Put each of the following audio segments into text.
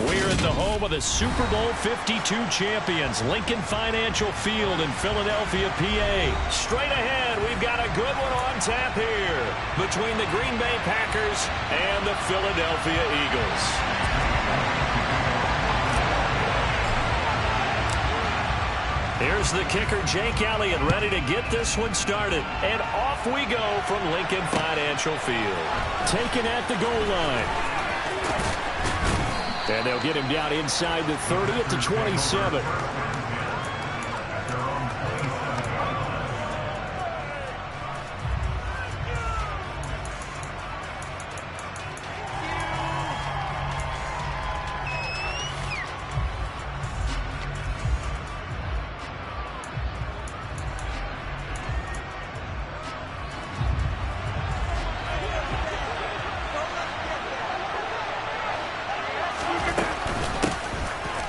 We're at the home of the Super Bowl 52 champions, Lincoln Financial Field in Philadelphia, PA. Straight ahead, we've got a good one on tap here between the Green Bay Packers and the Philadelphia Eagles. Here's the kicker, Jake Elliott, ready to get this one started. And off we go from Lincoln Financial Field. Taken at the goal line. And they'll get him down inside the 30 at the 27.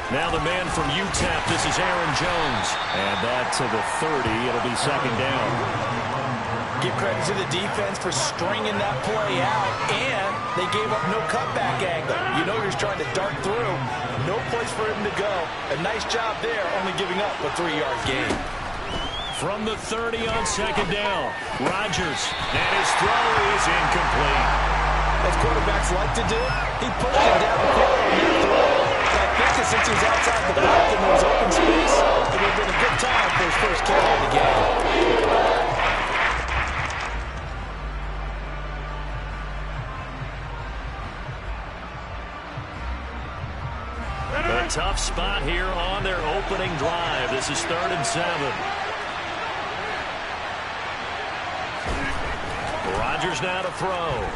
Now the man from UTEP, this is Aaron Jones. And that to the 30, it'll be second down. Give credit to the defense for stringing that play out, and they gave up no cutback angle. You know he's trying to dart through. No place for him to go. A nice job there, only giving up a 3-yard gain. From the 30 on second down, Rodgers, and his throw is incomplete. As quarterbacks like to do, he pushed it down the field on that throw. I think that since he was outside the block and there was open space, it would have been a good time for his first carry of the game. A tough spot here on their opening drive. This is 3rd and 7. Rodgers now to throw.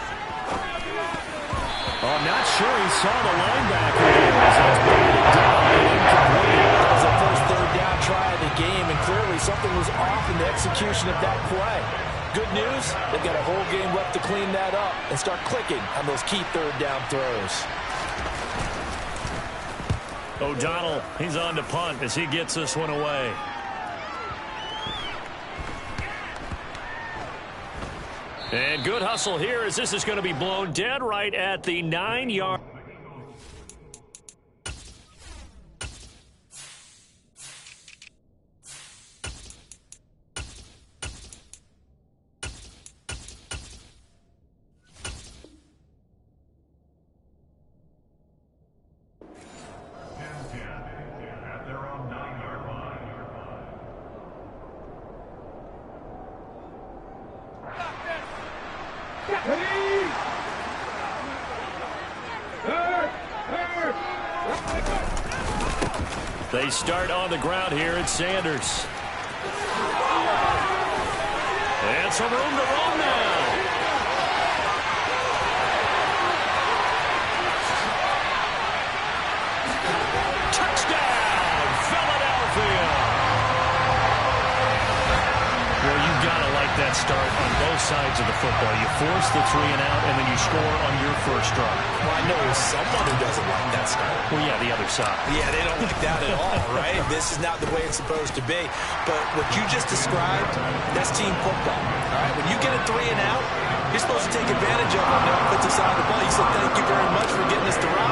I'm not sure he saw the linebacker there. That was the first 3rd down try of the game, and clearly something was off in the execution of that play. Good news, they've got a whole game left to clean that up and start clicking on those key 3rd down throws. O'Donnell, he's on to punt as he gets this one away. And good hustle here as this is going to be blown dead right at the 9-yard. They start on the ground here at Sanders. And some room to run now. Touchdown, Philadelphia. Well, you've got to like that start on both sides of the football. You force the 3 and out, and then you score on your first drive. Well, I know someone who doesn't like that start. Well, yeah, the other side. Yeah, they don't like that at all, right? This is not the way it's supposed to be. But what you just described, that's team football. All right, when you get a 3 and out, you're supposed to take advantage of it on the offensive side of the ball. You said, thank you very much for getting us to run.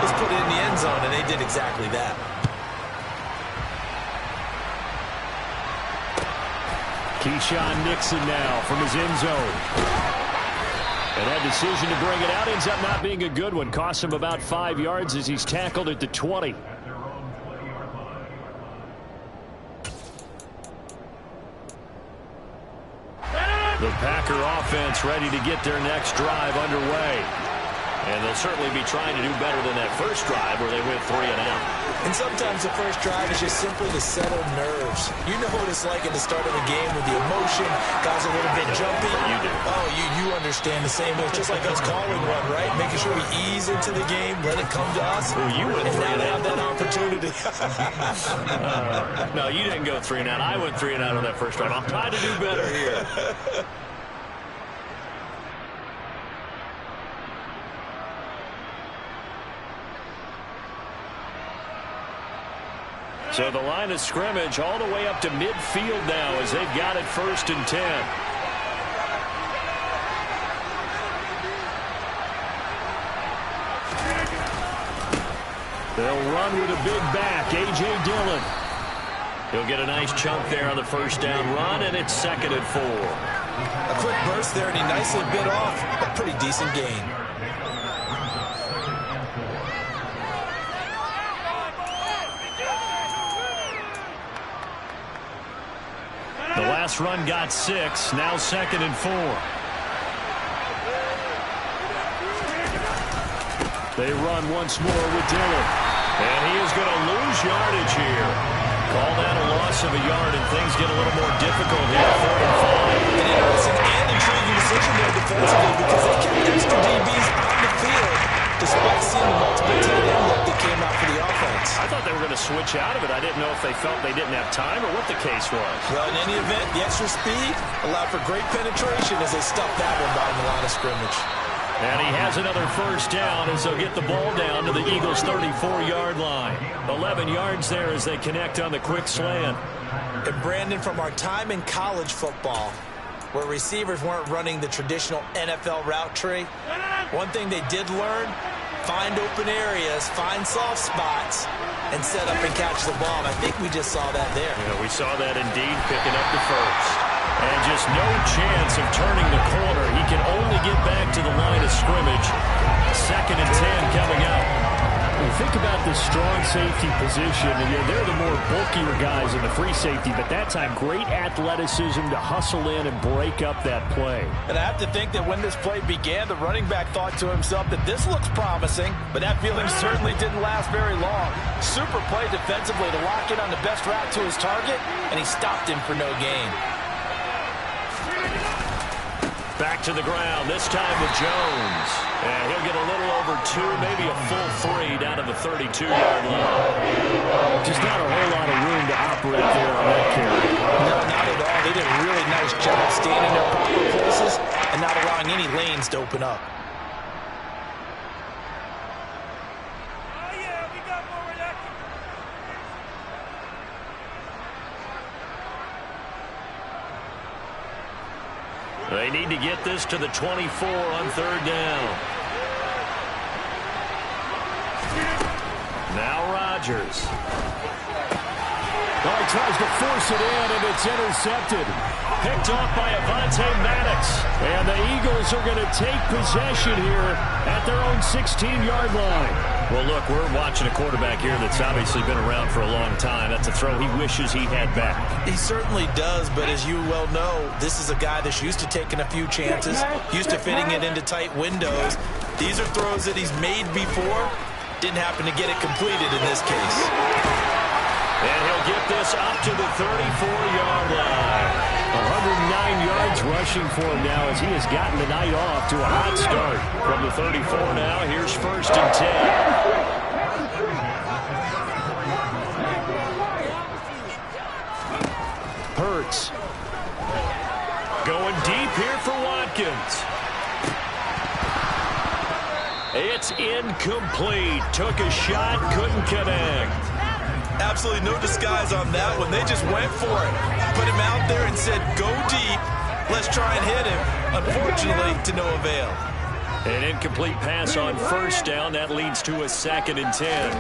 Let's put it in the end zone, and they did exactly that. Keyshawn Nixon now from his end zone. And that decision to bring it out ends up not being a good one. Costs him about 5 yards as he's tackled at the 20. The Packer offense ready to get their next drive underway. And they'll certainly be trying to do better than that first drive where they went 3 and out. And sometimes the first drive is just simply to settle nerves. You know what it's like at the start of a game with the emotion, guys a little bit jumpy. You do. Oh, you understand the same way. It's just like us calling one, right? Making sure we ease into the game, let it come to us. Well, you went and 3 now and have out. that opportunity. No, you didn't go 3 and out. I went 3 and out on that first drive. I'm trying to do better here. So the line of scrimmage all the way up to midfield now as they've got it 1st and 10. They'll run with a big back, A.J. Dillon. He'll get a nice chunk there on the first down run, and it's 2nd and 4. A quick burst there, and he nicely bit off a pretty decent gain. The last run got 6, now 2nd and 4. They run once more with Dillon. And he is going to lose yardage here. Call that a loss of a yard, and things get a little more difficult here. 3rd and 5. An interesting and intriguing decision there defensively because they kept extra DBs on the field despite seeing multiple tight end look that came out for the offense. I thought they were going to switch out of it. I didn't know if they felt they didn't have time or what the case was. Well, in any event, the extra speed allowed for great penetration as they stuffed that one behind the line of scrimmage. And he has another first down as they'll get the ball down to the Eagles' 34-yard line. 11 yards there as they connect on the quick slant. And Brandon, from our time in college football, where receivers weren't running the traditional NFL route tree, one thing they did learn, find open areas, find soft spots, and set up and catch the ball. And I think we just saw that there. Yeah, we saw that indeed, picking up the first. And just no chance of turning the corner. He can only get back to the line of scrimmage. 2nd and 10 coming out. When you think about the strong safety position, and they're the more bulkier guys in the free safety, but that time great athleticism to hustle in and break up that play. And I have to think that when this play began, the running back thought to himself that this looks promising, but that feeling certainly didn't last very long. Super play defensively to lock in on the best route to his target, and he stopped him for no gain. Back to the ground, this time with Jones. And he'll get a little over 2, maybe a full 3 down to the 32-yard line. Just not a whole lot of room to operate there on that carry. No, not at all. They did a really nice job staying in their proper places and not allowing any lanes to open up. They need to get this to the 24 on 3rd down. Now Rodgers. Oh, he tries to force it in, and it's intercepted. Picked off by Avonte Maddox. And the Eagles are going to take possession here at their own 16-yard line. Well, look, we're watching a quarterback here that's obviously been around for a long time. That's a throw he wishes he had back. He certainly does, but as you well know, this is a guy that's used to taking a few chances, used to fitting it into tight windows. These are throws that he's made before. Didn't happen to get it completed in this case. And he'll get this up to the 34-yard line. 109 yards rushing for him now as he has gotten the night off to a hot start. From the 34 now, here's 1st and 10. Hurts. Going deep here for Watkins. It's incomplete. Took a shot, couldn't connect. Absolutely no disguise on that one. They just went for it. Put him out there and said, go deep. Let's try and hit him. Unfortunately, to no avail. An incomplete pass on 1st down. That leads to a 2nd and 10.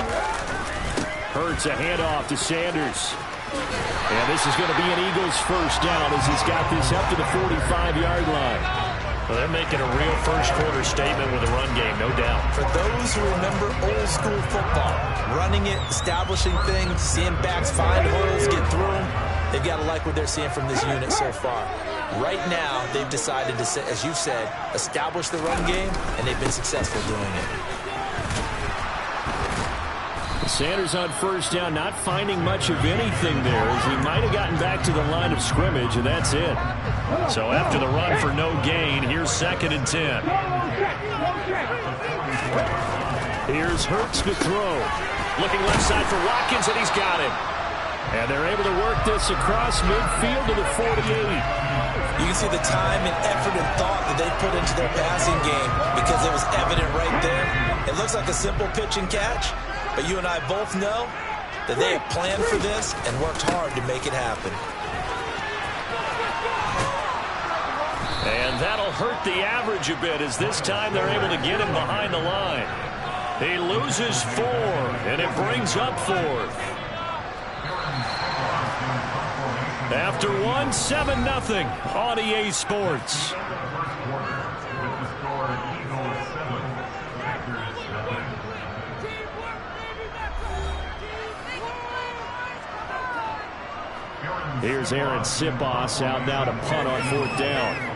Hurts a handoff to Sanders. And this is going to be an Eagles 1st down as he's got this up to the 45-yard line. Well, they're making a real first-quarter statement with a run game, no doubt. For those who remember old-school football, running it, establishing things, seeing backs find holes, get through them, they've got to like what they're seeing from this unit so far. Right now, they've decided to, as you've said, establish the run game, and they've been successful doing it. Sanders on 1st down, not finding much of anything there as he might have gotten back to the line of scrimmage, and that's it. So after the run for no gain, here's 2nd and 10. Here's Hurts to throw. Looking left side for Watkins, and he's got him. And they're able to work this across midfield to the 48. You can see the time and effort and thought that they put into their passing game because it was evident right there. It looks like a simple pitch and catch, but you and I both know that they have planned for this and worked hard to make it happen. And that'll hurt the average a bit as this time they're able to get him behind the line. He loses 4, and it brings up 4th. After 1, 7-0 on EA Sports. Here's Aaron Sipos out now to punt on 4th down.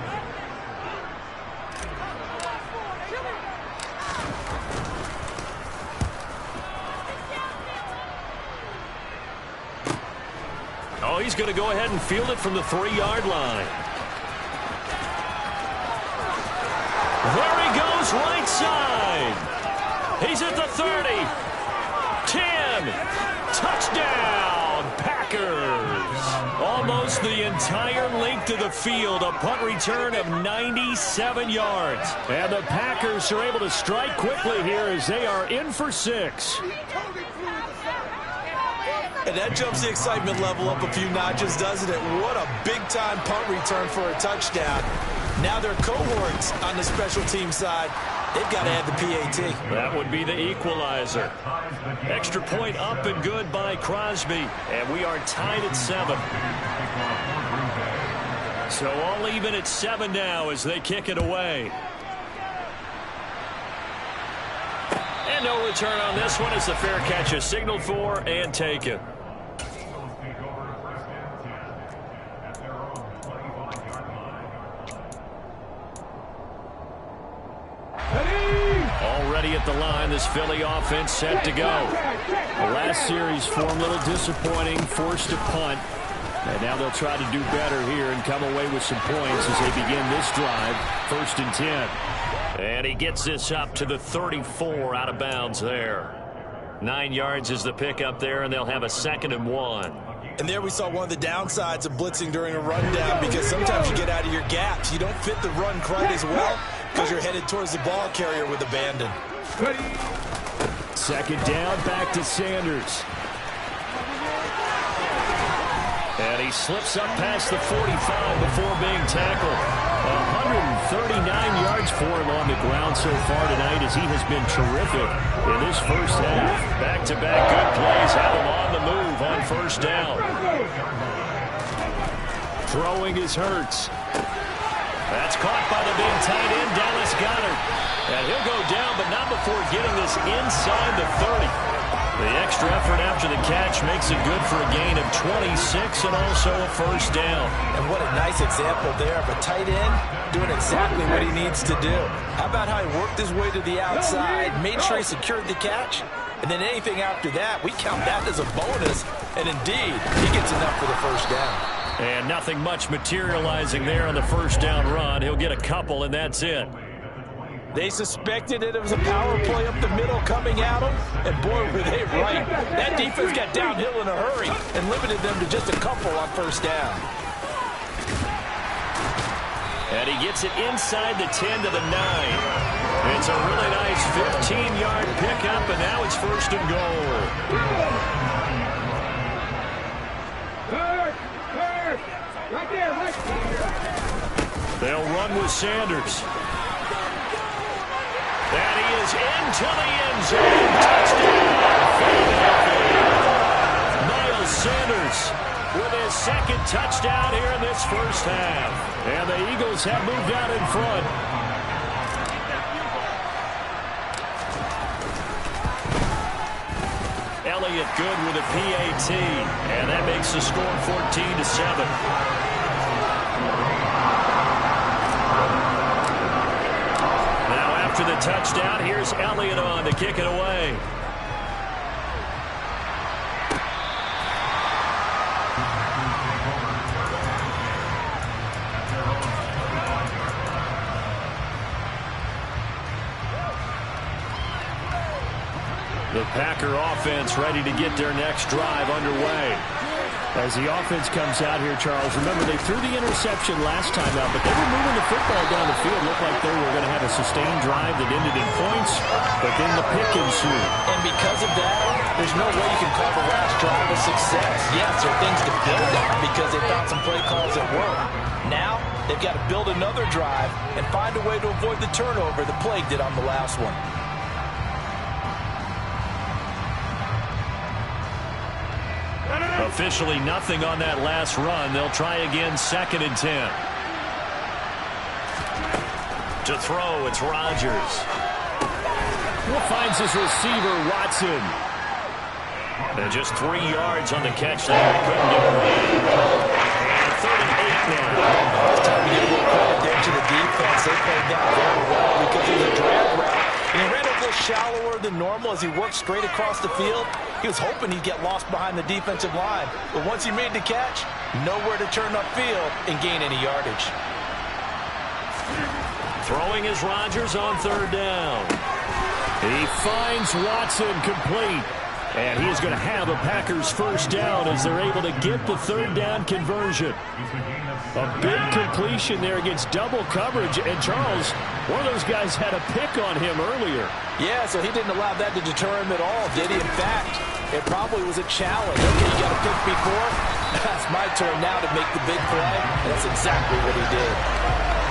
Oh, he's going to go ahead and field it from the 3-yard line. There he goes, right side. He's at the 30. 10. Touchdown, Packers. Almost the entire length of the field. A punt return of 97 yards. And the Packers are able to strike quickly here as they are in for 6. And that jumps the excitement level up a few notches, doesn't it? What a big-time punt return for a touchdown. Now their cohorts on the special team side, they've got to add the PAT. That would be the equalizer. Extra point up and good by Crosby. And we are tied at 7. So all even at 7 now as they kick it away. And no return on this one as the fair catch is signaled for and taken. Already at the line, this Philly offense set to go. The last series form a little disappointing, forced to punt. And now they'll try to do better here and come away with some points as they begin this drive. 1st and 10. And he gets this up to the 34 out of bounds there. 9 yards is the pickup there, and they'll have a 2nd and 1. And there we saw one of the downsides of blitzing during a rundown, because sometimes you get out of your gaps. You don't fit the run quite as well because you're headed towards the ball carrier with abandon. 2nd down, back to Sanders. And he slips up past the 45 before being tackled. 139 yards for him on the ground so far tonight as he has been terrific in this first half. Back-to-back good plays have him on the move on 1st down. Throwing is Hurts. That's caught by the big tight end, Dallas Goedert. And he'll go down, but not before getting this inside the 30. The extra effort after the catch makes it good for a gain of 26 and also a 1st down. And what a nice example there of a tight end doing exactly what he needs to do. How about how he worked his way to the outside, made sure he secured the catch, and then anything after that, we count that as a bonus. And indeed, he gets enough for the 1st down. And nothing much materializing there on the 1st down run. He'll get a couple, and that's it. They suspected it was a power play up the middle coming at them, and boy, were they right. That defense got downhill in a hurry and limited them to just a couple on 1st down. And he gets it inside the 10 to the 9. It's a really nice 15-yard pickup, and now it's 1st and goal. Right there, right there. They'll run with Sanders. And he is into the end zone. Touchdown, Miles Sanders with his 2nd touchdown here in this first half. And the Eagles have moved out in front. Elliott good with a PAT. And that makes the score 14-7. After the touchdown, here's Elliott on to kick it away. The Packer offense ready to get their next drive underway. As the offense comes out here, Charles, remember they threw the interception last time out, but they were moving the football down the field. Looked like they were going to have a sustained drive that ended in points, but then the pick ensued. And because of that, there's no way you can call the last drive a success. Yes, there are things to build on because they found some play calls that work. Now, they've got to build another drive and find a way to avoid the turnover that plagued it on the last one. Officially nothing on that last run. They'll try again, 2nd and 10. To throw, it's Rodgers. Finds his receiver, Watson. And just 3 yards on the catch there. Couldn't get away. And 3rd and 8 now. It's time to give a little credit there to the defense. They played that very well because it was a drag route. And he ran a little shallower than normal as he worked straight across the field. He was hoping he'd get lost behind the defensive line. But once he made the catch, nowhere to turn upfield and gain any yardage. Throwing is Rodgers on 3rd down. He finds Watson complete. And he is going to have a Packers first down as they're able to get the 3rd down conversion. A big completion there against double coverage. And Charles, one of those guys had a pick on him earlier. Yeah, so he didn't allow that to deter him at all, did he? In fact, it probably was a challenge. Okay, you got a pick before? That's my turn now to make the big play. And that's exactly what he did.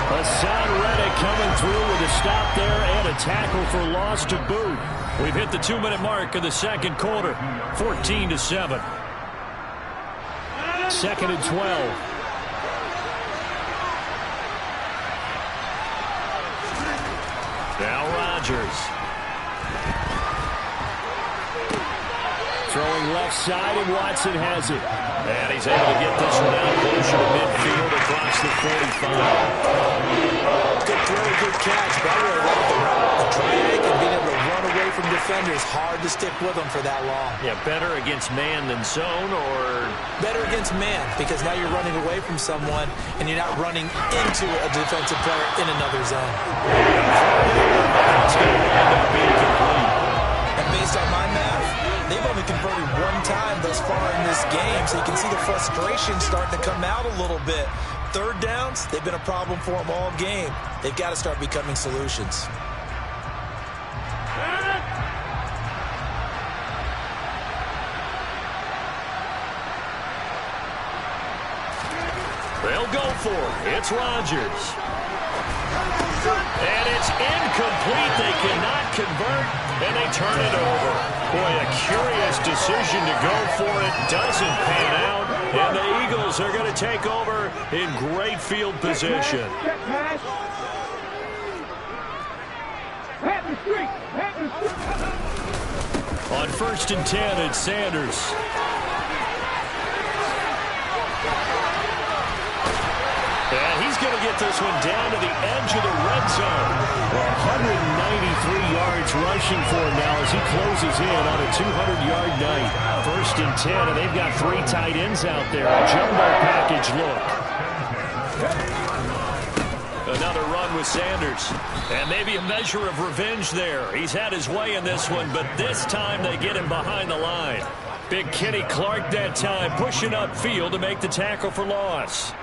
Hassan Reddick coming through with a stop there and a tackle for loss to boot. We've hit the 2-minute mark of the 2nd quarter. 14-7. 2nd and 12. Now Rodgers. Throwing left side, and Watson has it. And he's able to get this one out closer to midfield across the 45. Good throw, good catch. But I really like the route. The drag and being able to run away from defenders. Hard to stick with them for that long. Yeah, better against man than zone, or? Better against man, because now you're running away from someone and you're not running into a defensive player in another zone. It's going to end up being complete. And based on my math, they've only converted 1 time thus far in this game, so you can see the frustration starting to come out a little bit. 3rd downs, they've been a problem for them all game. They've got to start becoming solutions. They'll go for it. It's Rodgers. And it's incomplete. They cannot convert, and they turn it over. Boy, a curious decision to go for it. Doesn't pan out, and the Eagles are going to take over in great field position. On 1st and 10, it's Sanders. And he's going to get this one down to the edge of the red zone. 193 yards rushing for him now as he closes in on a 200-yard night. 1st and 10, and they've got 3 tight ends out there. A jumbo package look. Another run with Sanders. And maybe a measure of revenge there. He's had his way in this one, but this time they get him behind the line. Big Kenny Clark that time pushing upfield to make the tackle for loss.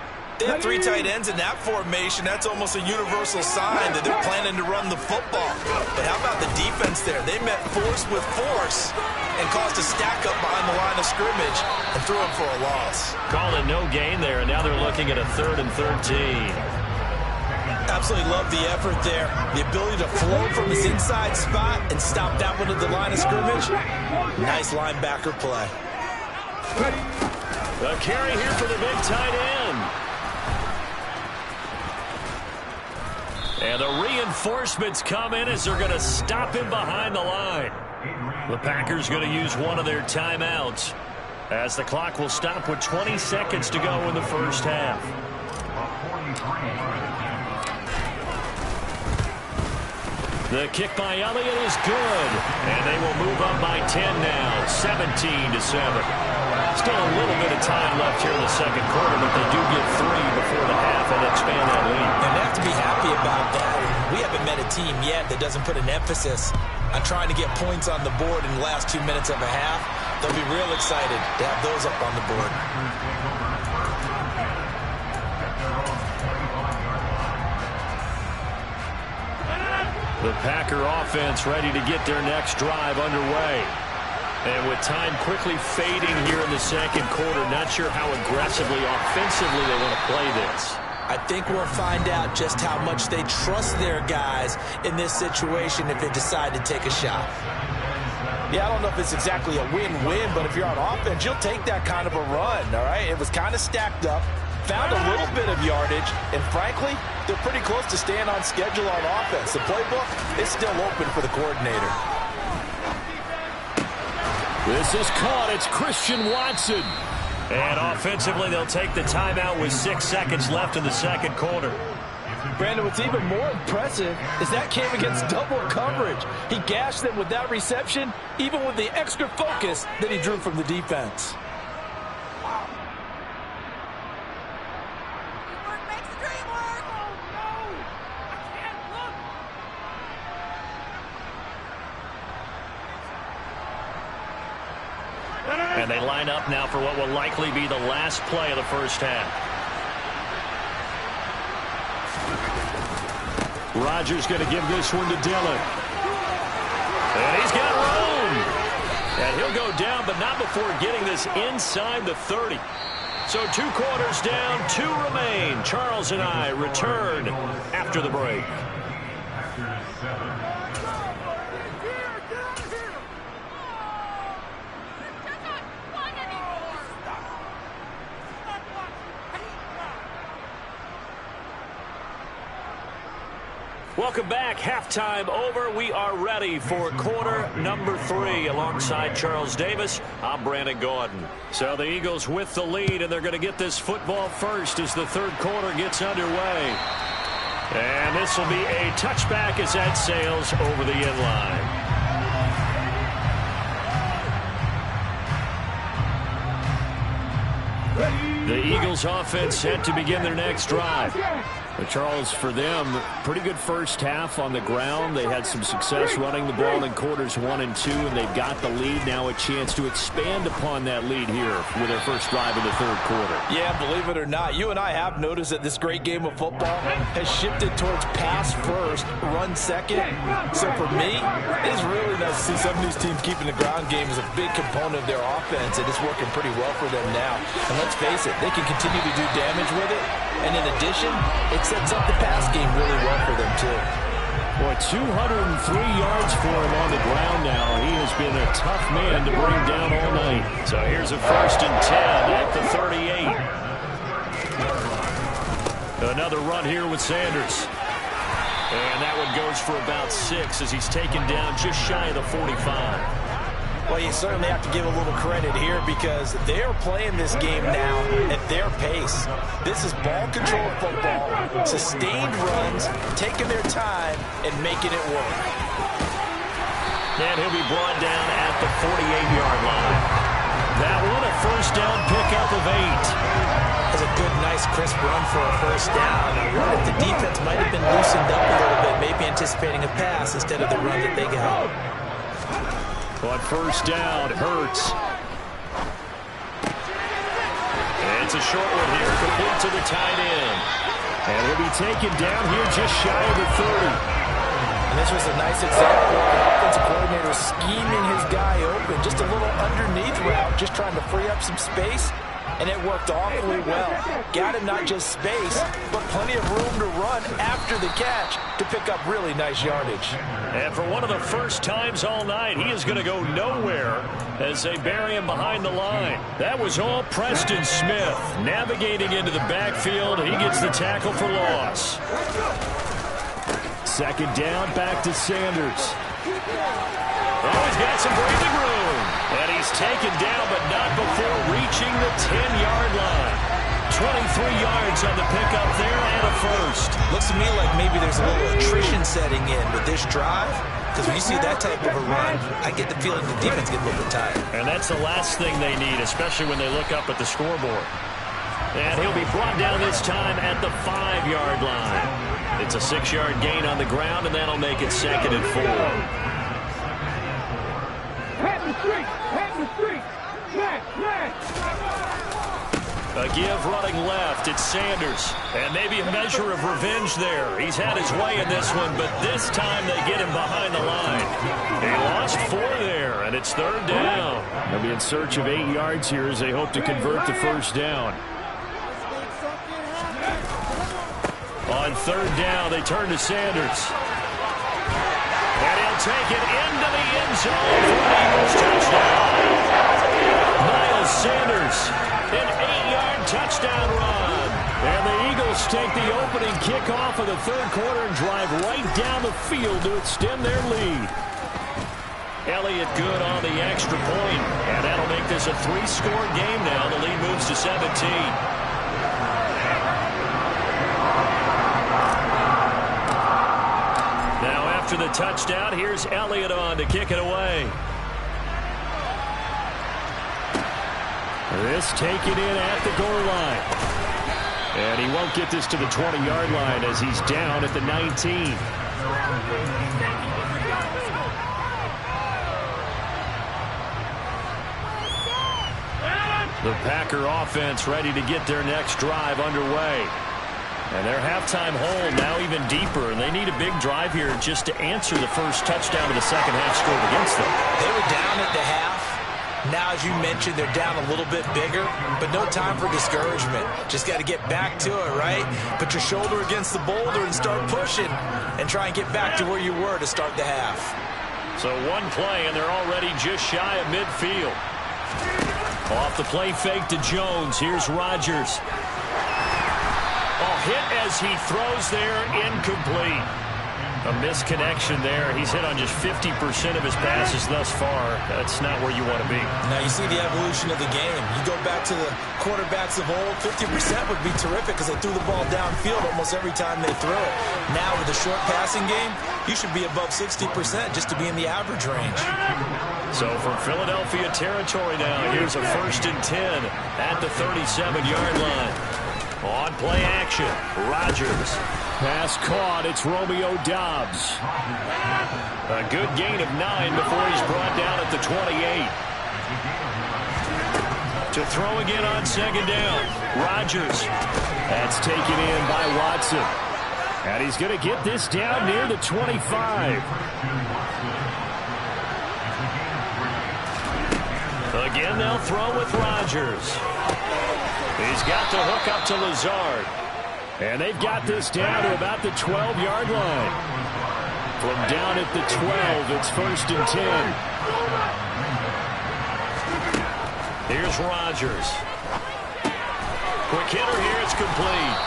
They have 3 tight ends in that formation. That's almost a universal sign that they're planning to run the football. But how about the defense there? They met force with force and caused a stack up behind the line of scrimmage and threw him for a loss. Calling no gain there, and now they're looking at a 3rd and 13. Absolutely love the effort there. The ability to flow from his inside spot and stop that one at the line of scrimmage. Nice linebacker play. A carry here for the big tight end. And the reinforcements come in as they're going to stop him behind the line. The Packers going to use one of their timeouts as the clock will stop with 20 seconds to go in the first half. The kick by Elliott is good. And they will move up by 10 now, 17-7. Still a little bit of time left here in the 2nd quarter, but they do get 3 before the half and expand that lead. And they have to be happy about that. We haven't met a team yet that doesn't put an emphasis on trying to get points on the board in the last 2 minutes of a half. They'll be real excited to have those up on the board. The Packer offense ready to get their next drive underway. And with time quickly fading here in the 2nd quarter, not sure how aggressively, offensively they want to play this. I think we'll find out just how much they trust their guys in this situation if they decide to take a shot. Yeah, I don't know if it's exactly a win-win, but if you're on offense, you'll take that kind of a run, all right? It was kind of stacked up, found a little bit of yardage, and frankly, they're pretty close to staying on schedule on offense. The playbook is still open for the coordinator. This is caught. It's Christian Watson. And offensively, they'll take the timeout with 6 seconds left in the second quarter. Brandon, what's even more impressive is that came against double coverage. He gashed them with that reception, even with the extra focus that he drew from the defense. And they line up now for what will likely be the last play of the first half. Rodgers going to give this one to Dillon. And he's got room. And he'll go down, but not before getting this inside the 30. So 2 quarters down, 2 remain. Charles and I return after the break. Welcome back. Halftime over. We are ready for quarter number 3 alongside Charles Davis. I'm Brandon Gordon. So the Eagles with the lead, and they're going to get this football first as the third quarter gets underway. And this will be a touchback as that sails over the end line. The Eagles offense set to begin their next drive. But Charles, for them, pretty good first half on the ground. They had some success running the ball in quarters 1 and 2, and they've got the lead. Now a chance to expand upon that lead here with their first drive in the third quarter. Yeah, believe it or not, you and I have noticed that this great game of football has shifted towards pass first, run second. So for me, it's really nice to see some of these teams keeping the ground game as a big component of their offense, and it's working pretty well for them now. And let's face it, they can continue to do damage with it. And in addition, it sets up the pass game really well for them, too. Boy, 203 yards for him on the ground now. He has been a tough man to bring down all night. So here's a 1st and 10 at the 38. Another run here with Sanders. And that one goes for about 6 as he's taken down just shy of the 45. Well, you certainly have to give a little credit here because they're playing this game now at their pace. This is ball control football, sustained runs, taking their time, and making it work. And he'll be brought down at the 48-yard line. That one, a first down pickup of 8. That's a good, nice, crisp run for a first down. Now, the defense might have been loosened up a little bit, maybe anticipating a pass instead of the run that they got. On first down, Hurts. And it's a short one here, complete to the tight end. And he'll be taken down here just shy of the 30. And this was a nice example of the offensive coordinator scheming his guy open. Just a little underneath route, just trying to free up some space. And it worked awfully well. Got him not just space, but plenty of room to run after the catch to pick up really nice yardage. And for one of the first times all night, he is going to go nowhere as they bury him behind the line. That was all Preston Smith navigating into the backfield. He gets the tackle for loss. Second down, back to Sanders. Oh, he's got some breathing room. And he's taken down, but not before reaching the 10-yard line. 23 yards on the pickup there and a first. Looks to me like maybe there's a little attrition setting in with this drive. Because when you see that type of a run, I get the feeling the defense gets a little bit tired. And that's the last thing they need, especially when they look up at the scoreboard. And he'll be brought down this time at the 5-yard line. It's a 6-yard gain on the ground, and that'll make it 2nd and 4. A give running left. It's Sanders. And maybe a measure of revenge there. He's had his way in this one, but this time they get him behind the line. He lost 4 there, and it's 3rd down. They'll be in search of 8 yards here as they hope to convert the first down. On 3rd down, they turn to Sanders. And And he'll take it into the end zone for an Eagles touchdown. Miles Sanders, an 8-yard touchdown run. And the Eagles take the opening kickoff of the third quarter and drive right down the field to extend their lead. Elliott good on the extra point, and that'll make this a 3-score game now. The lead moves to 17. Now after the touchdown, here's Elliott on to kick it away. This taken in at the goal line. And he won't get this to the 20-yard line as he's down at the 19. The Packer offense ready to get their next drive underway. And their halftime hole now even deeper, and they need a big drive here just to answer the first touchdown of the second half scored against them. They were down at the half. Now, as you mentioned, they're down a little bit bigger, but no time for discouragement. Just got to get back to it, right? Put your shoulder against the boulder and start pushing and try and get back to where you were to start the half. So one play, and they're already just shy of midfield. Off the play fake to Jones. Here's Rodgers. Hit as he throws there, incomplete. A misconnection there. He's hit on just 50% of his passes thus far. That's not where you want to be. Now you see the evolution of the game. You go back to the quarterbacks of old, 50% would be terrific because they threw the ball downfield almost every time they threw it. Now with the short passing game, you should be above 60% just to be in the average range. So from Philadelphia territory now, here's a 1st and 10 at the 37-yard line. On play action, Rodgers. Pass caught, it's Romeo Doubs. A good gain of 9 before he's brought down at the 28. To throw again on second down, Rodgers. That's taken in by Watson. And he's going to get this down near the 25. Again, they'll throw with Rodgers. He's got the hook up to Lazard. And they've got this down to about the 12-yard line. From down at the 12, it's 1st and 10. Here's Rodgers. Quick hitter here, it's complete.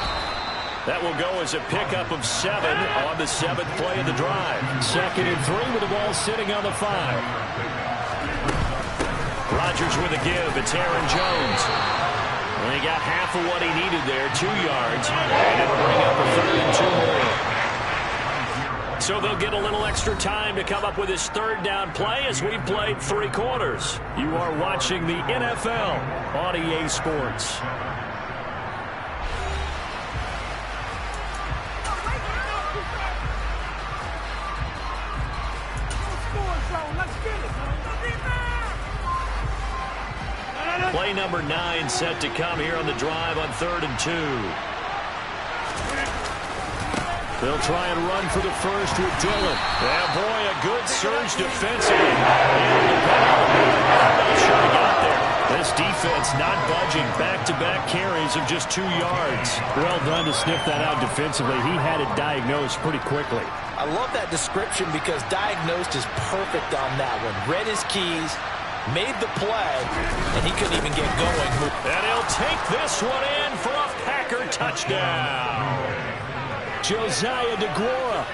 That will go as a pickup of 7 on the 7th play of the drive. 2nd and 3 with the ball sitting on the 5. Rodgers with a give. It's Aaron Jones. And he got half of what he needed there, 2 yards. And it'll bring up a 3rd and 2 more. So they'll get a little extra time to come up with his 3rd down play as we played 3 quarters. You are watching the NFL on EA Sports. Play number 9 set to come here on the drive on 3rd and 2. They'll try and run for the first with Dillon. Yeah, boy, a good surge defensively. I'm not sure he got there. This defense not budging. Back-to-back carries of just 2 yards. Well done to sniff that out defensively. He had it diagnosed pretty quickly. I love that description because diagnosed is perfect on that one. Read his keys, made the play, and he couldn't even get going. And he'll take this one in for a Packer touchdown. Josiah DeGuara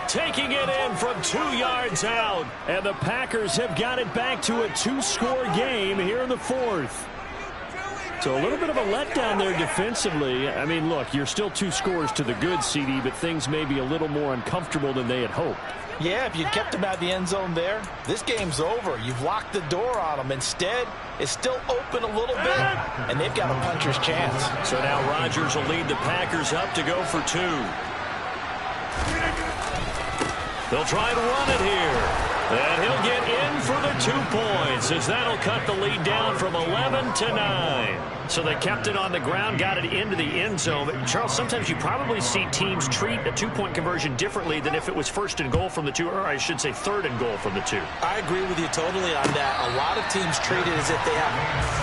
taking it in from 2 yards out. And the Packers have got it back to a 2-score game here in the 4th. So a little bit of a letdown there defensively. I mean, look, you're still 2 scores to the good, CD, but things may be a little more uncomfortable than they had hoped. Yeah, if you'd kept them out of the end zone there, this game's over. You've locked the door on them. Instead, it's still open a little bit, and they've got a puncher's chance. So now Rodgers will lead the Packers up to go for 2. They'll try to run it here. And the And he'll get in for the 2 points, as that'll cut the lead down from 11 to 9. So they kept it on the ground, got it into the end zone. But Charles, sometimes you probably see teams treat a 2-point conversion differently than if it was first and goal from the 2, or I should say third and goal from the 2. I agree with you totally on that. A lot of teams treat it as if they have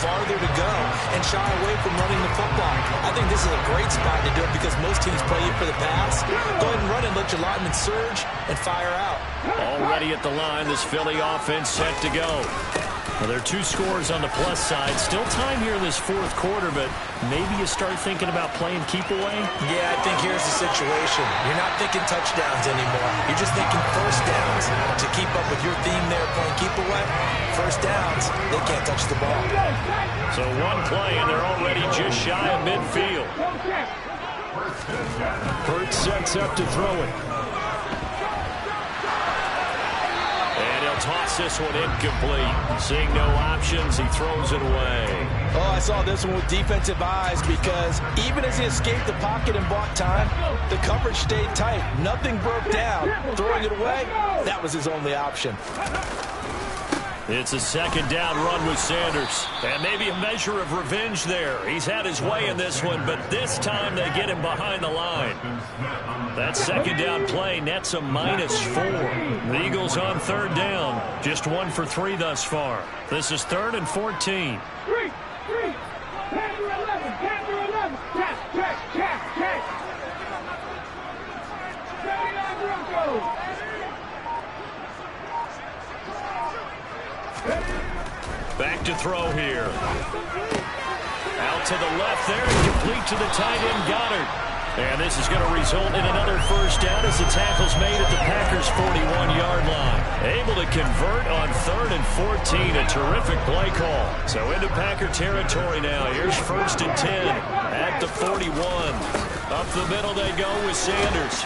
farther to go and shy away from running the football. I think this is a great spot to do it because most teams play you for the pass. Go ahead and run and let your linemen surge and fire out. Already at the line, this Philly offense set to go. Well, there are 2 scores on the plus side. Still time here in this 4th quarter, but maybe you start thinking about playing keep away? Yeah, I think here's the situation. You're not thinking touchdowns anymore. You're just thinking first downs. To keep up with your theme there, playing keep away, first downs, they can't touch the ball. So 1 play, and they're already just shy of midfield. Hurts sets up to throw it. Toss this one incomplete. Seeing no options, he throws it away. Oh, I saw this one with defensive eyes because even as he escaped the pocket and bought time, the coverage stayed tight. Nothing broke down. Throwing it away, that was his only option. It's a 2nd down run with Sanders. And maybe a measure of revenge there. He's had his way in this one, but this time they get him behind the line. That 2nd down play nets a -4. The Eagles on 3rd down. Just 1 for 3 thus far. This is 3rd and 14. 3, 10 to 11, 10 to 11. Check. 79 Broncos. Back to throw here. Out to the left there, and complete to the tight end Goddard. And this is going to result in another first down as the tackle's made at the Packers' 41-yard line. Able to convert on 3rd and 14. A terrific play call. So into Packer territory now. Here's 1st and 10 at the 41. Up the middle they go with Sanders.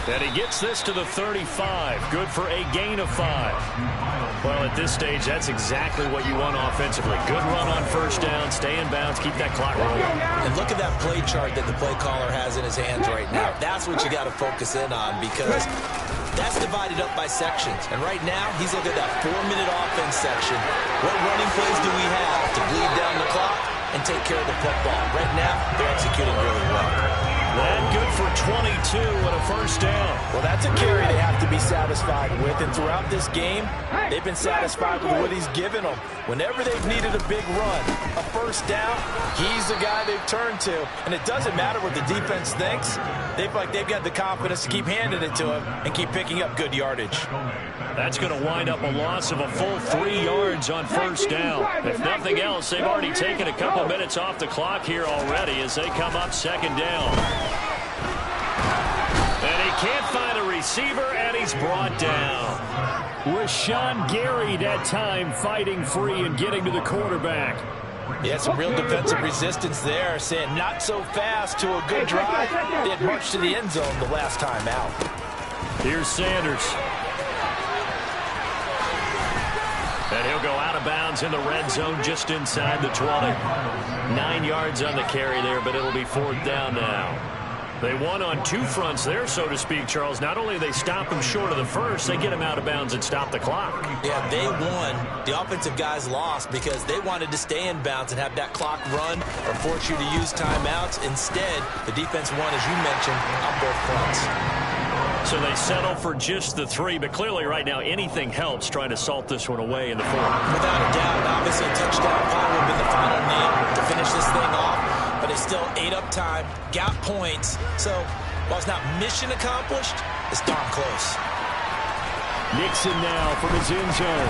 And he gets this to the 35. Good for a gain of 5. Well, at this stage, that's exactly what you want offensively. Good run on first down, stay in bounds, keep that clock rolling. And look at that play chart that the play caller has in his hands right now. That's what you got to focus in on because that's divided up by sections. And right now, he's looking at that 4-minute offense section. What running plays do we have to bleed down the clock and take care of the football? Right now, they're executing really well. That good for 22 and a first down. Well, that's a carry they have to be satisfied with. And throughout this game, they've been satisfied with what he's given them. Whenever they've needed a big run, a first down, he's the guy they've turned to. And it doesn't matter what the defense thinks. They've got the confidence to keep handing it to him and keep picking up good yardage. That's going to wind up a loss of a full 3 yards on first down. If nothing else, they've already taken a couple minutes off the clock here already as they come up 2nd down. And he can't find a receiver, and he's brought down. Rashawn Gary that time fighting free and getting to the quarterback. Yeah, some real defensive resistance there, saying not so fast to a good drive. They had marched to the end zone the last time out. Here's Sanders. And he'll go out of bounds in the red zone just inside the 20. 9 yards on the carry there, but it'll be 4th down now. They won on 2 fronts there, so to speak, Charles. Not only they stop him short of the first, they get him out of bounds and stop the clock. Yeah, they won. The offensive guys lost because they wanted to stay in bounds and have that clock run or force you to use timeouts. Instead, the defense won, as you mentioned, on both fronts. So they settle for just the 3, but clearly right now anything helps trying to salt this one away in the 4th. Without a doubt, obviously a touchdown probably would have been the final nail to finish this thing off. But it's still ate up time, got points. So while it's not mission accomplished, it's darn close. Nixon now from his end zone.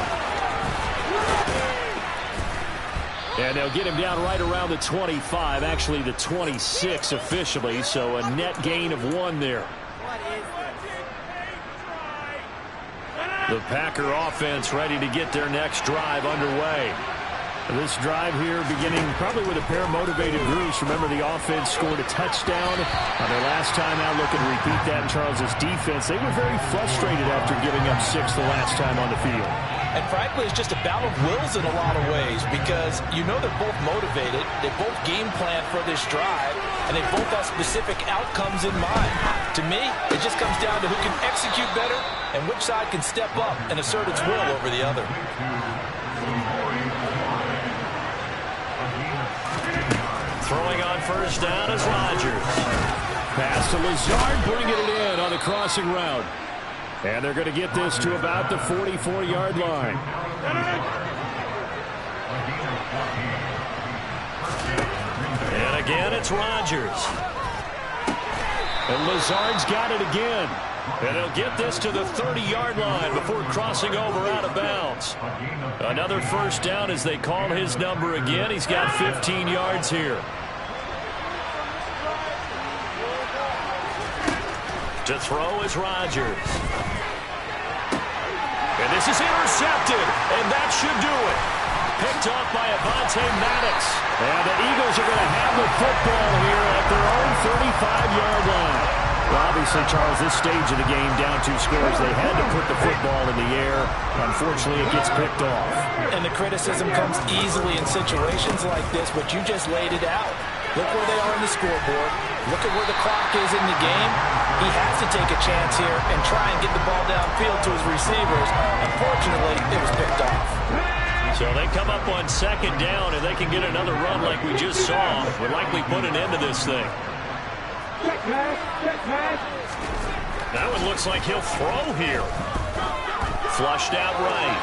And they'll get him down right around the 25, actually the 26 officially. So a net gain of 1 there. The Packer offense ready to get their next drive underway. This drive here beginning probably with a pair of motivated groups. Remember, the offense scored a touchdown on their last time out. Looking to repeat that in Charles's defense. They were very frustrated after giving up 6 the last time on the field. And frankly, it's just a battle of wills in a lot of ways because you know they're both motivated. They both game plan for this drive. and they both have specific outcomes in mind. To me, it just comes down to who can execute better and which side can step up and assert its will over the other. Throwing on first down is Rodgers. Pass to Lazard, bringing it in on the crossing route. And they're going to get this to about the 44-yard line. And again, it's Rodgers. And Lazard's got it again. And he'll get this to the 30-yard line before crossing over out of bounds. Another first down as they call his number again. He's got 15 yards here. To throw is Rodgers. And this is intercepted, and that should do it. Picked off by Avonte Maddox. And the Eagles are going to have the football here at their own 35-yard line. Well, obviously, Charles, this stage of the game, down 2 scores, they had to put the football in the air. Unfortunately, it gets picked off. And the criticism comes easily in situations like this, but you just laid it out. Look where they are on the scoreboard. Look at where the clock is in the game. He has to take a chance here and try and get the ball downfield to his receivers. Unfortunately, it was picked off. So they come up on second down, and they can get another run like we just saw. Would likely put an end to this thing. That one looks like he'll throw here. Flushed out right.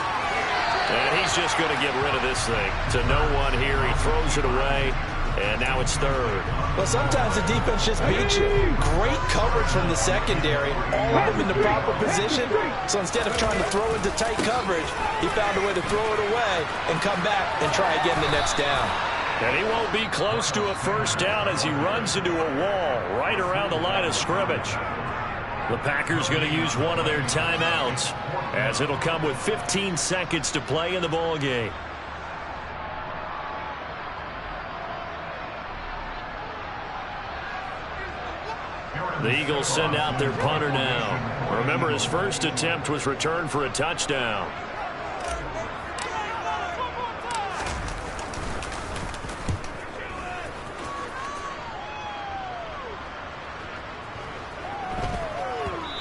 And he's just going to get rid of this thing. To no one here. He throws it away. And now it's third. Well, sometimes the defense just beats you. Great coverage from the secondary. All of them in the proper position. So instead of trying to throw into tight coverage, he found a way to throw it away and come back and try again the next down. And he won't be close to a first down as he runs into a wall right around the line of scrimmage. The Packers going to use one of their timeouts as it'll come with 15 seconds to play in the ball game. The Eagles send out their punter now. Remember, his first attempt was returned for a touchdown.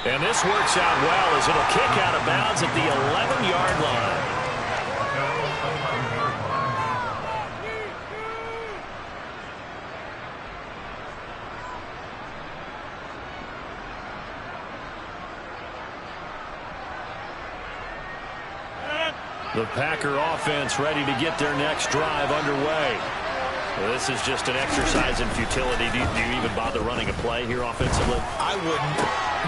And this works out well as it'll kick out of bounds at the 11-yard line. The Packer offense ready to get their next drive underway. Well, this is just an exercise in futility. Do you even bother running a play here offensively? I wouldn't.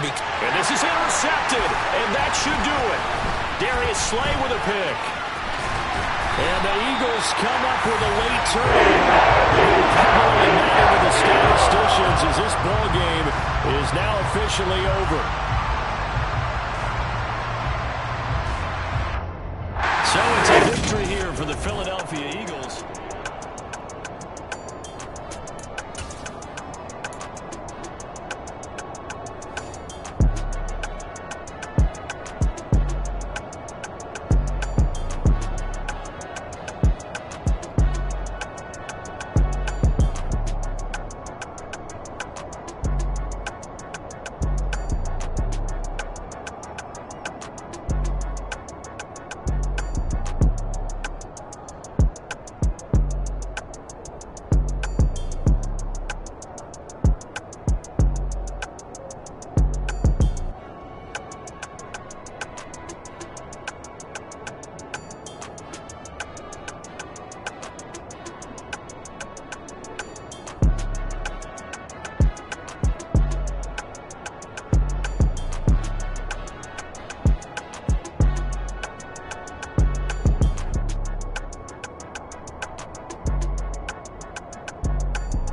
And this is intercepted, and that should do it. Darius Slay with a pick. And the Eagles come up with a late turnover. Probably not into the statisticians as this ball game is now officially over. So it's a victory here for the Philadelphia Eagles.